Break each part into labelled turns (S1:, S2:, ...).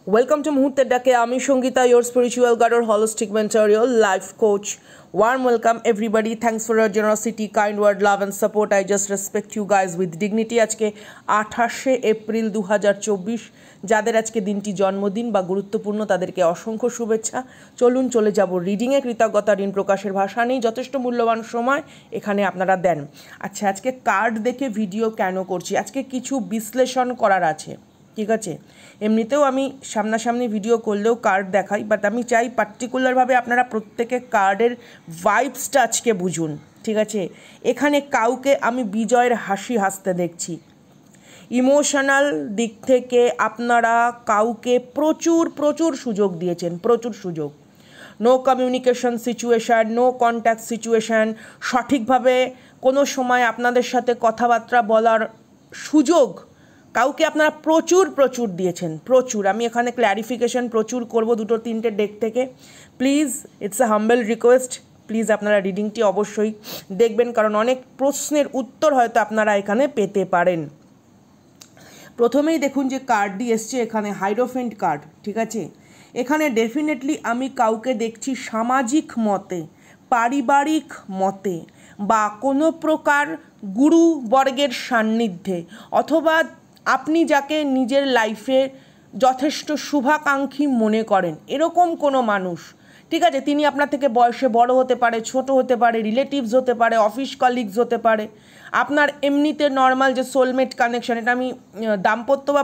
S1: Welcome to Muhurter Dake. Ami Shongita, your spiritual guide or holistic mentor, your life coach. Warm welcome everybody. Thanks for your generosity, kind word, love and support. I just respect you guys with dignity. আজকে 28 April 2024 যাদের আজকে দিনটি জন্মদিন বা গুরুত্বপূর্ণ তাদেরকে অসংখ্য শুভেচ্ছা। চলুন চলে যাব রিডিংয়ে। কৃতজ্ঞতা ঋণ প্রকাশের ভাষা নেই, যথেষ্ট মূল্যবান সময় এখানে আপনারা দেন। আচ্ছা, আজকে কার্ড দেখে ভিডিও কেন করছি? আজকে কিছু বিশ্লেষণ করার আছে, ঠিক আছে? এমনিতেও আমি সামনাসামনি ভিডিও করলেও কার্ড দেখাই, বাট আমি চাই পার্টিকুলারভাবে আপনারা প্রত্যেকে কার্ডের ভাইবসটা আজকে বুঝুন, ঠিক আছে? এখানে কাউকে আমি বিজয়ের হাসি হাসতে দেখছি। ইমোশনাল দিক থেকে আপনারা কাউকে প্রচুর সুযোগ দিয়েছেন, প্রচুর সুযোগ। No communication situation, no contact situation, সঠিকভাবে কোনো সময় আপনাদের সাথে কথাবার্তা বলার সুযোগ কাউকে আপনারা প্রচুর দিয়েছেন, প্রচুর। আমি এখানে ক্ল্যারিফিকেশন প্রচুর করব দুটো তিনটে ডেক থেকে। Please, it's a humble request, please আপনারা রিডিংটি অবশ্যই দেখবেন, কারণ অনেক প্রশ্নের উত্তর হয়তো আপনারা এখানে পেতে পারেন। প্রথমেই দেখুন যে কার্ডটি এসছে এখানে, হাইরোফেন্ট কার্ড, ঠিক আছে? এখানে ডেফিনেটলি আমি কাউকে দেখছি সামাজিক মতে, পারিবারিক মতে বা কোনো প্রকার গুরুবর্গের সান্নিধ্যে, অথবা আপনি যাকে নিজের লাইফে যথেষ্ট শুভাকাঙ্ক্ষী মনে করেন এরকম কোনো মানুষ, ঠিক আছে? তিনি আপনার থেকে বয়সে বড় হতে পারে, ছোট হতে পারে, রিলেটিভস হতে পারে, অফিস কলিগস হতে পারে, আপনার এমনিতে নর্মাল যে সোলমেট কানেকশন, এটা আমি দাম্পত্য বা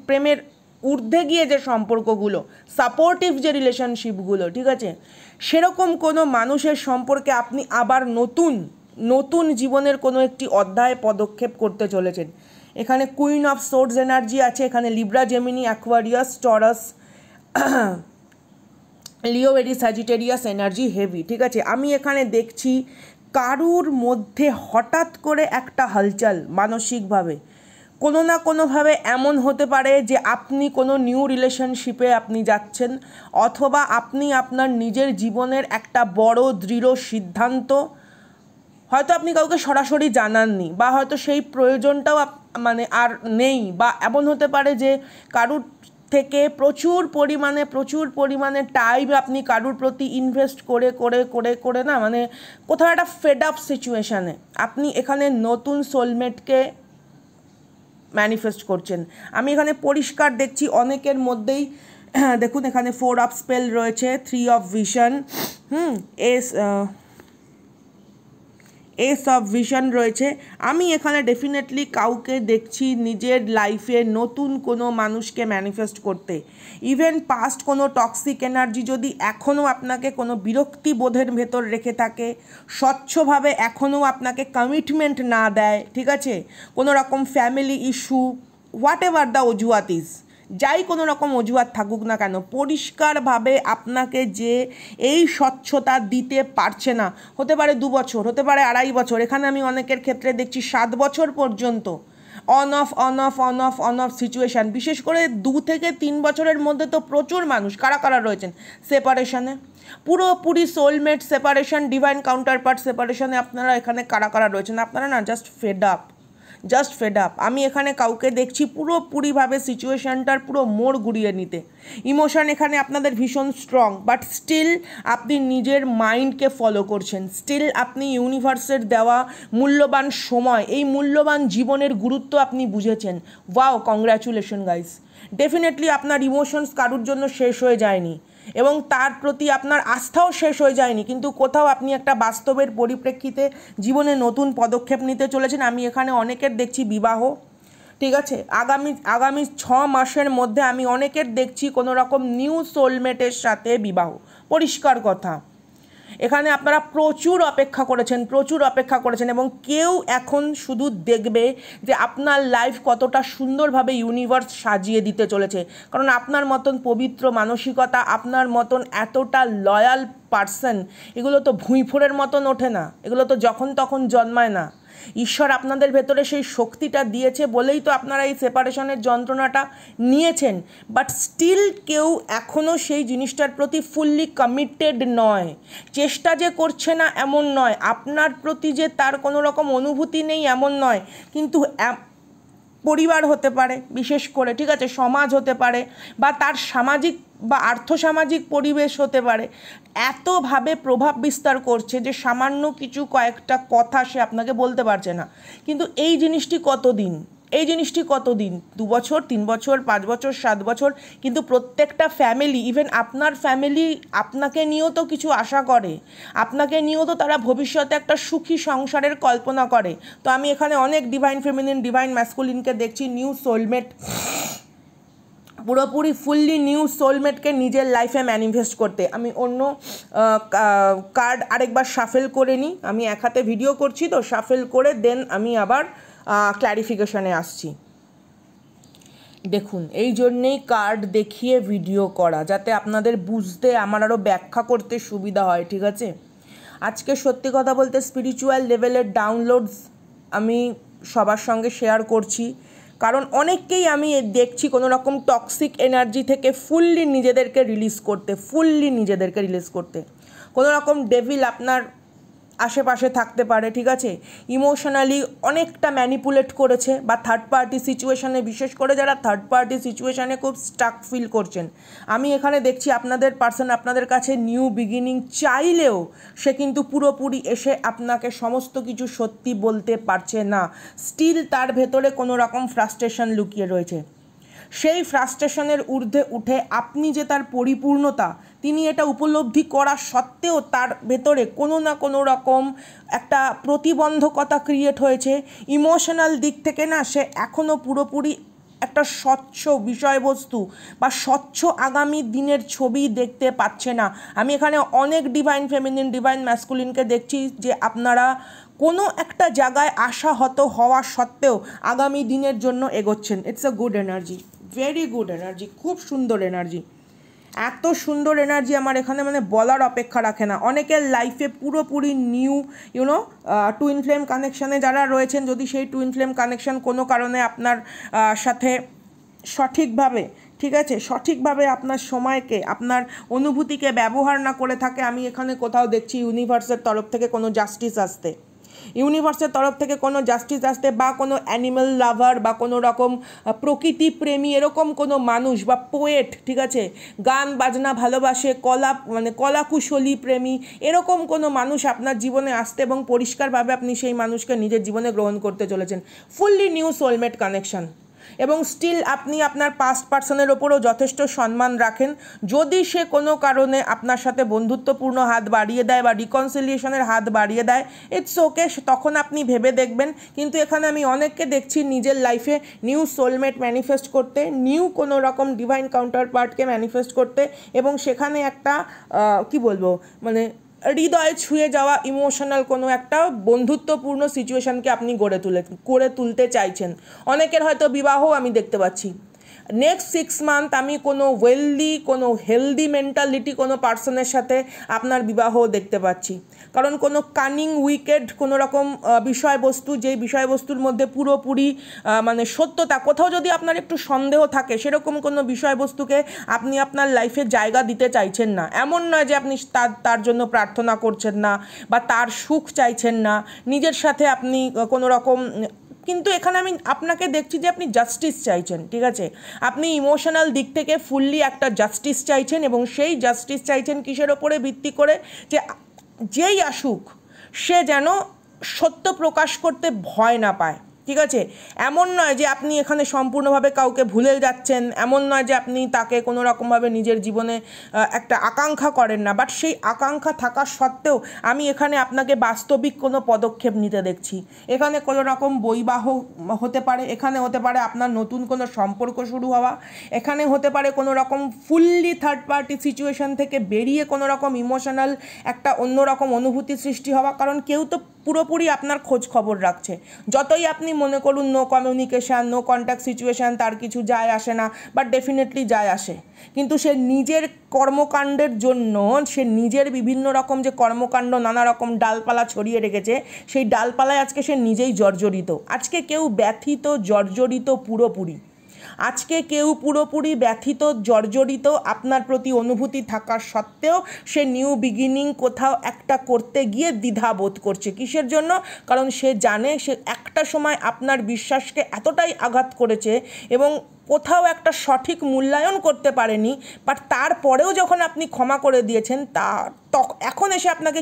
S1: প্রেমের ঊর্ধ্বে গিয়ে যে সম্পর্কগুলো, সাপোর্টিভ যে রিলেশনশিপগুলো, ঠিক আছে, সেরকম কোনো মানুষের সম্পর্কে আপনি আবার নতুন জীবনের কোনো একটি অধ্যায়ে পদক্ষেপ করতে চলেছেন। এখানে কুইন অফ সোর্ডস এনার্জি আছে, এখানে লিব্রা, জেমিনি, অ্যাকোয়ারিয়াস, টরাস, লিও, এরিস, স্যাজিটেরিয়াস এনার্জি হেভি, ঠিক আছে? আমি এখানে দেখছি কারুর মধ্যে হঠাৎ করে একটা হালচাল মানসিকভাবে, কোনো না কোনোভাবে এমন হতে পারে যে আপনি কোনো নিউ রিলেশনশিপে আপনি যাচ্ছেন, অথবা আপনি আপনার নিজের জীবনের একটা বড় দৃঢ় সিদ্ধান্ত হয়তো আপনি কাউকে সরাসরি জানাননি, বা হয়তো সেই প্রয়োজনটাও মানে আর নেই, বা এমন হতে পারে যে কারুর থেকে প্রচুর পরিমাণে টাইম আপনি কারুর প্রতি ইনভেস্ট করে না, মানে কোথাও একটা ফেড আপ সিচুয়েশানে আপনি এখানে নতুন সোলমেটকে ম্যানিফেস্ট করছেন। আমি এখানে পরিষ্কার দেখছি অনেকের মধ্যেই। দেখুন এখানে 4 অফ স্পেল রয়েছে, 3 of vision, S of vision রয়েছে। আমি এখানে ডেফিনেটলি কাউকে দেখছি নিজের লাইফে নতুন কোনো মানুষকে ম্যানিফেস্ট করতে। ইভেন পাস্ট কোনো টক্সিক এনার্জি যদি এখনও আপনাকে কোনো বিরক্তি বোধের ভেতর রেখে থাকে, স্বচ্ছভাবে এখনও আপনাকে কমিটমেন্ট না দেয়, ঠিক আছে, কোনো রকম family issue, what ever the অজুহাত ইজ, যাই কোনো রকম অজুহাত থাকুক না কেন, পরিষ্কারভাবে আপনাকে যে এই স্বচ্ছতা দিতে পারছে না, হতে পারে 2 বছর, হতে পারে 2.5 বছর, এখানে আমি অনেকের ক্ষেত্রে দেখছি 7 বছর পর্যন্ত অন অফ সিচুয়েশান। বিশেষ করে 2 থেকে 3 বছরের মধ্যে তো প্রচুর মানুষ কারা রয়েছেন সেপারেশনে, পুরোপুরি soulmate separation, divine counterpart সেপারেশনে আপনারা এখানে কারা রয়েছেন। আপনারা না জাস্ট ফেড আপ। আমি এখানে কাউকে দেখছি পুরোপুরিভাবে সিচুয়েশানটার পুরো মোড় ঘুরিয়ে নিতে। ইমোশন এখানে আপনাদের ভীষণ স্ট্রং, বাট স্টিল আপনি নিজের মাইন্ডকে ফলো করছেন, স্টিল আপনি ইউনিভার্সের দেওয়া মূল্যবান সময়, এই মূল্যবান জীবনের গুরুত্ব আপনি বুঝেছেন। Wow, congratulation guys. ডেফিনেটলি আপনার ইমোশনস কারুর জন্য শেষ হয়ে যায়নি, এবং তার প্রতি আপনার আস্থাও শেষ হয়ে যায়নি, কিন্তু কোথাও আপনি একটা বাস্তবের পরিপ্রেক্ষিতে জীবনে নতুন পদক্ষেপ নিতে চলেছেন। আমি এখানে অনেকের দেখছি বিবাহ, ঠিক আছে? আগামী 6 মাসের মধ্যে আমি অনেকের দেখছি কোনো রকম নিউ সোলমেটের সাথে বিবাহ, পরিষ্কার কথা। এখানে আপনারা প্রচুর অপেক্ষা করেছেন, এবং কেউ এখন শুধু দেখবে যে আপনার লাইফ কতটা সুন্দরভাবে ইউনিভার্স সাজিয়ে দিতে চলেছে, কারণ আপনার মতন পবিত্র মানসিকতা, আপনার মতন এতটা লয়াল পার্সন, এগুলো তো ভুঁইফোড়ের মতন ওঠে না, এগুলো তো যখন তখন জন্মায় না। ঈশ্বর আপনাদের ভেতরে সেই শক্তিটা দিয়েছে বলেই তো আপনারা এই সেপারেশনের যন্ত্রণাটা নিয়েছেন, বাট স্টিল কেউ এখনও সেই জিনিসটার প্রতি ফুললি কমিটেড নয়। চেষ্টা যে করছে না এমন নয়, আপনার প্রতি যে তার কোনো রকম অনুভূতি নেই এমন নয়, কিন্তু পরিবার হতে পারে বিশেষ করে, ঠিক আছে, সমাজ হতে পারে, বা তার সামাজিক বা আর্থসামাজিক পরিবেশ হতে পারে, এতভাবে প্রভাব বিস্তার করছে যে সামান্য কিছু কয়েকটা কথা সে আপনাকে বলতে পারছে না। কিন্তু এই জিনিসটি কতদিন, 2 বছর, 3 বছর, 5 বছর, 7 বছর, কিন্তু প্রত্যেকটা ফ্যামিলি, ইভেন আপনার ফ্যামিলি আপনাকে নিয়েও তো কিছু আশা করে, আপনাকে নিয়েও তো তারা ভবিষ্যতে একটা সুখী সংসারের কল্পনা করে। তো আমি এখানে অনেক ডিভাইন ফেমিনিন, ডিভাইন ম্যাসকুলিনকে দেখছি নিউ সোলমেট, পুরোপুরি ফুললি নিউ সোলমেটকে নিজের লাইফে ম্যানিফেস্ট করতে। আমি অন্য কার্ড আরেকবার শাফেল করে নিই, আমি এক হাতে ভিডিও করছি তো, শাফেল করে দেন আমি আবার ক্ল্যারিফিকেশানে আসছি। দেখুন, এই জন্যেই কার্ড দেখিয়ে ভিডিও করা, যাতে আপনাদের বুঝতে, আমার আরও ব্যাখ্যা করতে সুবিধা হয়, ঠিক আছে। আজকে সত্যি কথা বলতে স্পিরিচুয়াল লেভেলের ডাউনলোডস আমি সবার সঙ্গে শেয়ার করছি, কারণ অনেককেই আমি দেখছি কোনো রকম টক্সিক এনার্জি থেকে ফুললি নিজেদেরকে রিলিজ করতে, কোনো রকম ডেভিল আপনার আশেপাশে থাকতে পারে, ঠিক আছে, ইমোশনালি অনেকটা ম্যানিপুলেট করেছে, বা থার্ড পার্টি সিচুয়েশানে, বিশেষ করে যারা থার্ড পার্টি সিচুয়েশানে খুব স্টাক ফিল করছেন, আমি এখানে দেখছি আপনাদের পার্সন আপনাদের কাছে নিউ বিগিনিং চাইলেও সে কিন্তু পুরোপুরি এসে আপনাকে সমস্ত কিছু সত্যি বলতে পারছে না। স্টিল তার ভেতরে কোনো রকম ফ্রাস্ট্রেশন লুকিয়ে রয়েছে। সেই ফ্রাস্ট্রেশনের ঊর্ধ্বে উঠে আপনি যে তার পরিপূর্ণতা, তিনি এটা উপলব্ধি করা সত্ত্বেও তার ভেতরে কোনো না কোনো রকম একটা প্রতিবন্ধকতা ক্রিয়েট হয়েছে। ইমোশনাল দিক থেকে না, সে এখনও পুরোপুরি একটা স্বচ্ছ বিষয়বস্তু বা স্বচ্ছ আগামী দিনের ছবি দেখতে পাচ্ছে না। আমি এখানে অনেক ডিভাইন ফেমিনিন, ডিভাইন ম্যাসকুলিনকে দেখছি যে আপনারা কোনো একটা জায়গায় আশাহত হওয়া সত্ত্বেও আগামী দিনের জন্য এগোচ্ছেন। It's a good energy, very good energy, খুব সুন্দর এনার্জি, এত সুন্দর এনার্জি আমার এখানে মানে বলার অপেক্ষা রাখে না। অনেকের লাইফে পুরোপুরি নিউ টুইন ফ্লেম কানেকশানে যারা রয়েছেন, যদি সেই টুইন ফ্লেম কানেকশান কোনো কারণে আপনার সাথে সঠিকভাবে, ঠিক আছে, সঠিকভাবে আপনার সময়কে, আপনার অনুভূতিকে ব্যবহার না করে থাকে, আমি এখানে কোথাও দেখছি ইউনিভার্সের তরফ থেকে কোনো জাস্টিস আসতে, বা কোনো অ্যানিম্যাল লাভার বা কোনো রকম প্রকৃতি প্রেমী এরকম কোনো মানুষ বা পোয়েট, ঠিক আছে, গান বাজনা ভালোবাসে, কলাকুশলী প্রেমী, এরকম কোনো মানুষ আপনার জীবনে আসতে এবং পরিষ্কারভাবে আপনি সেই মানুষকে নিজের জীবনে গ্রহণ করতে চলেছেন। Fully new soulmate connection. এবং স্টিল আপনি আপনার পাস্ট পার্সনের ওপরও যথেষ্ট সম্মান রাখেন। যদি সে কোনো কারণে আপনার সাথে বন্ধুত্বপূর্ণ হাত বাড়িয়ে দেয় বা রিকনসিলিয়েশনের হাত বাড়িয়ে দেয়, ইটস ওকে, তখন আপনি ভেবে দেখবেন। কিন্তু এখানে আমি অনেককে দেখছি নিজের লাইফে নিউ সোলমেট ম্যানিফেস্ট করতে, নিউ কোনো রকম ডিভাইন কাউন্টার পার্টকে ম্যানিফেস্ট করতে, এবং সেখানে একটা হৃদয় ছুঁয়ে যাওয়া ইমোশনাল কোনো একটা বন্ধুত্বপূর্ণ সিচুয়েশানকে আপনি গড়ে তুলতে চাইছেন। অনেকের হয়তো বিবাহ আমি দেখতে পাচ্ছি। নেক্সট 6 মান্থ আমি কোনো হেলদি মেন্টালিটি কোনো পার্সনের সাথে আপনার বিবাহ দেখতে পাচ্ছি। কারণ কোনো কানিং উইকেড কোনো রকম বিষয়বস্তু, যেই বিষয়বস্তুর মধ্যে পুরোপুরি সত্যতা, কোথাও যদি আপনার একটু সন্দেহ থাকে, সেরকম কোনো বিষয়বস্তুকে আপনি আপনার লাইফে জায়গা দিতে চাইছেন না। এমন নয় যে আপনি তার জন্য প্রার্থনা করছেন না বা তার সুখ চাইছেন না, নিজের সাথে আপনি কোনো রকম, কিন্তু এখানে আমি আপনাকে দেখছি যে আপনি জাস্টিস চাইছেন, ঠিক আছে, আপনি ইমোশনাল দিক থেকে ফুললি একটা জাস্টিস চাইছেন, এবং সেই জাস্টিস চাইছেন কিসের ওপরে ভিত্তি করে, যে যেই আসুক সে যেন সত্য প্রকাশ করতে ভয় না পায়, ঠিক আছে। এমন নয় যে আপনি এখানে সম্পূর্ণভাবে কাউকে ভুলে যাচ্ছেন, এমন নয় যে আপনি তাকে কোনো রকমভাবে নিজের জীবনে একটা আকাঙ্ক্ষা করেন না, বাট সেই আকাঙ্ক্ষা থাকা সত্ত্বেও আমি এখানে আপনাকে বাস্তবিক কোনো পদক্ষেপ নিতে দেখছি। এখানে কোনো রকম বৈবাহ হতে পারে, এখানে হতে পারে আপনার নতুন কোনো সম্পর্ক শুরু হওয়া, এখানে হতে পারে কোনো রকম ফুললি থার্ড পার্টি সিচুয়েশান থেকে বেরিয়ে কোনো রকম ইমোশনাল একটা অন্যরকম অনুভূতি সৃষ্টি হওয়া। কারণ কেউ তো পুরোপুরি আপনার খোঁজ খবর রাখছে, যতই আপনি মনে করুন no communication, no contact situation, তার কিছু যায় আসে না, বাট ডেফিনেটলি যায় আসে। কিন্তু সে নিজের কর্মকাণ্ডের জন্য, সে নিজের বিভিন্ন রকম যে কর্মকাণ্ড, নানা রকম ডালপালা ছড়িয়ে রেখেছে, সেই ডালপালায় আজকে সে নিজেই জর্জরিত। আজকে কেউ ব্যথিত, জর্জরিত পুরোপুরি। আজকে কেউ পুরোপুরি ব্যথিত জর্জরিত আপনার প্রতি অনুভূতি থাকা সত্ত্বেও সে নিউ বিগিনিং কোথাও একটা করতে গিয়ে দ্বিধাবোধ করছে। কিসের জন্য? কারণ সে জানে সে একটা সময় আপনার বিশ্বাসকে এতটাই আঘাত করেছে এবং কোথাও একটা সঠিক মূল্যায়ন করতে পারেনি, বাট তারপরেও যখন আপনি ক্ষমা করে দিয়েছেন এখন এসে আপনাকে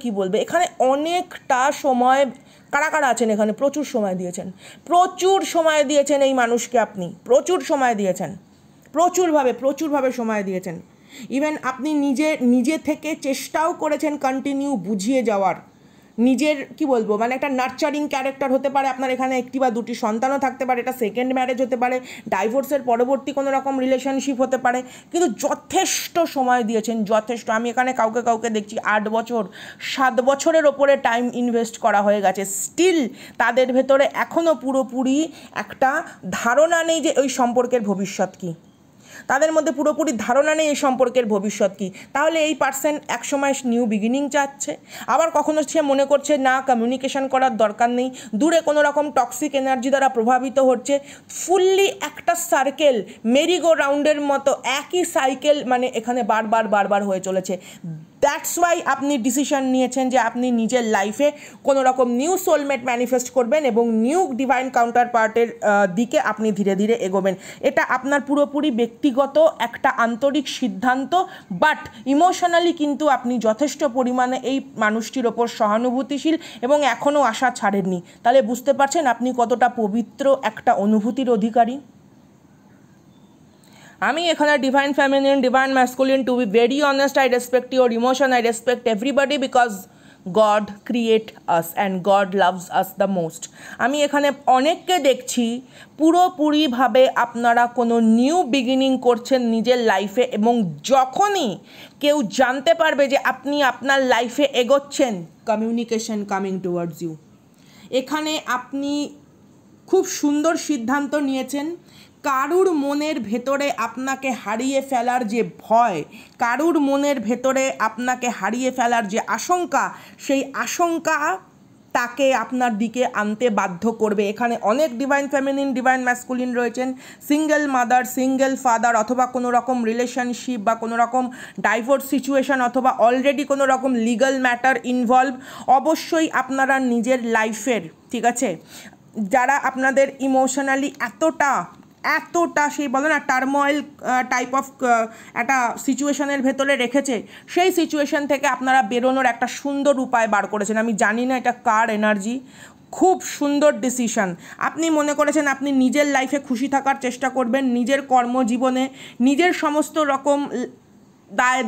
S1: কি বলবে? এখানে অনেকটা সময় কারা কারা আছেন এখানে প্রচুর সময় দিয়েছেন এই মানুষকে, আপনি প্রচুর সময় দিয়েছেন, প্রচুরভাবে সময় দিয়েছেন। ইভেন আপনি নিজে থেকে চেষ্টাও করেছেন কন্টিনিউ বুঝিয়ে যাওয়ার, নিজের কি বলবো মানে একটা নার্চারিং ক্যারেক্টার হতে পারে আপনার এখানে, একটি বা দুটি সন্তানও থাকতে পারে, এটা সেকেন্ড ম্যারেজ হতে পারে, ডাইভোর্সের পরবর্তী কোনো রকম রিলেশনশিপ হতে পারে, কিন্তু যথেষ্ট সময় দিয়েছেন, যথেষ্ট। আমি এখানে কাউকে দেখছি 8 বছর 7 বছরের ওপরে টাইম ইনভেস্ট করা হয়ে গেছে, স্টিল তাদের ভেতরে এখনও পুরোপুরি একটা ধারণা নেই যে ওই সম্পর্কের ভবিষ্যৎ কী, তাদের মধ্যে পুরোপুরি ধারণা নেই এই সম্পর্কের ভবিষ্যৎ কী। তাহলে এই পার্সন একসময় নিউ বিগিনিং চাচ্ছে, আবার কখনো সে মনে করছে না কমিউনিকেশন করার দরকার নেই, দূরে কোনো রকম টক্সিক এনার্জি দ্বারা প্রভাবিত হচ্ছে, ফুললি একটা সার্কেল মেরিগো রাউন্ডের মতো একই সাইকেল মানে এখানে বারবার হয়ে চলেছে। দ্যাটস ওয়াই আপনি ডিসিশন নিয়েছেন যে আপনি নিজের লাইফে কোনো রকম নিউ সোলমেট ম্যানিফেস্ট করবেন এবং নিউ ডিভাইন কাউন্টার পার্টের দিকে আপনি ধীরে ধীরে এগোবেন। এটা আপনার পুরোপুরি ব্যক্তিগত একটা আন্তরিক সিদ্ধান্ত, বাট ইমোশনালি কিন্তু আপনি যথেষ্ট পরিমাণে এই মানুষটির ওপর সহানুভূতিশীল এবং এখনও আশা ছাড়েননি। তাহলে বুঝতে পারছেন আপনি কতটা পবিত্র একটা অনুভূতির অধিকারী। আমি এখানে divine feminine, divine masculine, to be very honest, I respect your emotion, I respect everybody because God create us and God loves us the most. আমি এখানে অনেককে দেখছি পুরোপুরিভাবে আপনারা কোনো নিউ বিগিনিং করছেন নিজের লাইফে, এবং যখনই কেউ জানতে পারবে যে আপনি আপনার লাইফে এগোচ্ছেন, কমিউনিকেশন কামিং টুয়ার্ডস ইউ। এখানে আপনি খুব সুন্দর সিদ্ধান্ত নিয়েছেন। কারুর মনের ভেতরে আপনাকে হারিয়ে ফেলার যে ভয়, কারুর মনের ভেতরে আপনাকে হারিয়ে ফেলার যে আশঙ্কা, সেই আশঙ্কা তাকে আপনার দিকে আনতে বাধ্য করবে। এখানে অনেক ডিভাইন ফেমিনিন, ডিভাইন ম্যাসকুলিন রয়েছেন, সিঙ্গেল মাদার, সিঙ্গেল ফাদার, অথবা কোনো রকম রিলেশনশিপ বা কোনো রকম ডাইভোর্স সিচুয়েশন, অথবা অলরেডি কোনো রকম লিগাল ম্যাটার ইনভলভ। অবশ্যই আপনারা নিজের লাইফের, ঠিক আছে, যারা আপনাদের ইমোশনালি এতটা সেই বলো না টার্ময়েল টাইপ অফ একটা সিচুয়েশনের ভেতরে রেখেছে, সেই সিচুয়েশন থেকে আপনারা বেরোনোর একটা সুন্দর উপায় বার করেছেন। আমি জানি না এটা কার এনার্জি, খুব সুন্দর ডিসিশন। আপনি মনে করেছেন আপনি নিজের লাইফে খুশি থাকার চেষ্টা করবেন, নিজের কর্মজীবনে নিজের সমস্ত রকম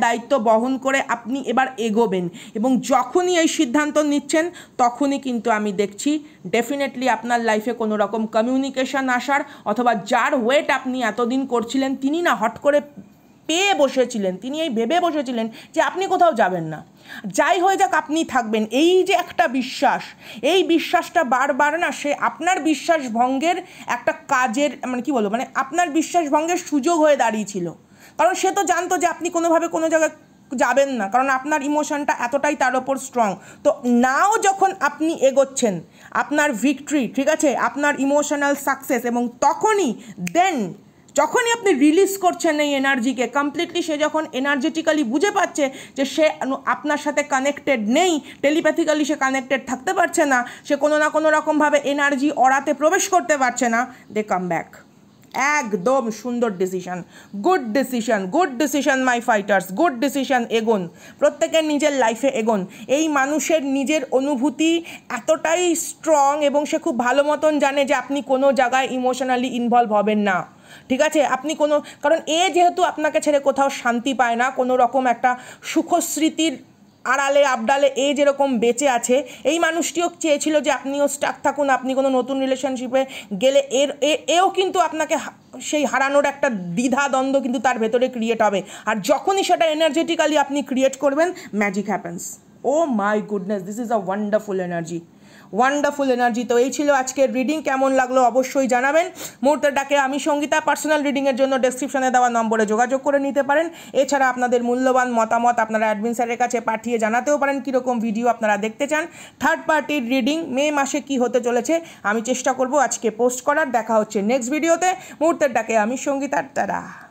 S1: দায়িত্ব বহন করে আপনি এবার এগোবেন, এবং যখনই এই সিদ্ধান্ত নিচ্ছেন তখনই কিন্তু আমি দেখছি ডেফিনেটলি আপনার লাইফে কোনো রকম কমিউনিকেশন আসার, অথবা যার ওয়েট আপনি এতদিন করছিলেন তিনি না হট করে পেয়ে বসেছিলেন, তিনি এই ভেবে বসেছিলেন যে আপনি কোথাও যাবেন না, যাই হয়ে যাক আপনি থাকবেন। এই যে একটা বিশ্বাস, এই বিশ্বাসটা বারবার না সে আপনার বিশ্বাস ভঙ্গের একটা কাজের মানে কি বলবো মানে আপনার বিশ্বাস ভঙ্গের সুযোগ হয়ে দাঁড়িয়েছিল, কারণ সে তো জানতো যে আপনি কোনোভাবে কোনো জায়গায় যাবেন না, কারণ আপনার ইমোশনটা এতটাই তার ওপর স্ট্রং। তো নাও যখন আপনি এগোচ্ছেন আপনার ভিক্টরি, ঠিক আছে, আপনার ইমোশনাল সাকসেস, এবং যখনই আপনি রিলিজ করছেন এই এনার্জিকে কমপ্লিটলি, সে যখন এনার্জেটিক্যালি বুঝে পাচ্ছে যে সে আপনার সাথে কানেক্টেড নেই, টেলিপ্যাথিক্যালি সে কানেক্টেড থাকতে পারছে না, সে কোনো না কোনো রকমভাবে এনার্জি অরাতে প্রবেশ করতে পারছে না, দে কাম ব্যাক। একদম সুন্দর decision, good decision my fighters, good decision. এগোন, প্রত্যেকের নিজের লাইফে এগোন। এই মানুষের নিজের অনুভূতি এতটাই স্ট্রং এবং সে খুব ভালো মতন জানে যে আপনি কোনো জায়গায় ইমোশনালি ইনভলভ হবেন না, ঠিক আছে। আপনি কারণ যেহেতু আপনাকে ছেড়ে কোথাও শান্তি পায় না, কোনো রকম একটা সুখস্মৃতির আড়ালে আবডালে যেরকম বেঁচে আছে, এই মানুষটিও চেয়েছিল যে আপনিও স্টাক থাকুন, আপনি কোনো নতুন রিলেশনশিপে গেলে এও কিন্তু আপনাকে সেই হারানোর একটা দ্বিধাদ্বন্দ্ব কিন্তু তার ভেতরে ক্রিয়েট হবে, আর যখনই সেটা এনার্জেটিক্যালি আপনি ক্রিয়েট করবেন, magic happens. Oh my goodness, this is a wonderful energy. Wonderful energy. তো এই ছিল আজকের রিডিং, কেমন লাগলো অবশ্যই জানাবেন। মুহূর্তের ডাকে আমি সঙ্গীতা। পার্সোনাল রিডিংয়ের জন্য ডেসক্রিপশনে দেওয়া নম্বরে যোগাযোগ করে নিতে পারেন। এছাড়া আপনাদের মূল্যবান মতামত আপনারা অ্যাডমিন স্যারের কাছে পাঠিয়ে জানাতেও পারেন কীরকম ভিডিও আপনারা দেখতে চান। থার্ড পার্টির রিডিং মে মাসে কি হতে চলেছে আমি চেষ্টা করব আজকে পোস্ট করার। দেখা হচ্ছে নেক্সট ভিডিওতে। মুহূর্তের ডাকে আমি সঙ্গীতা। তারা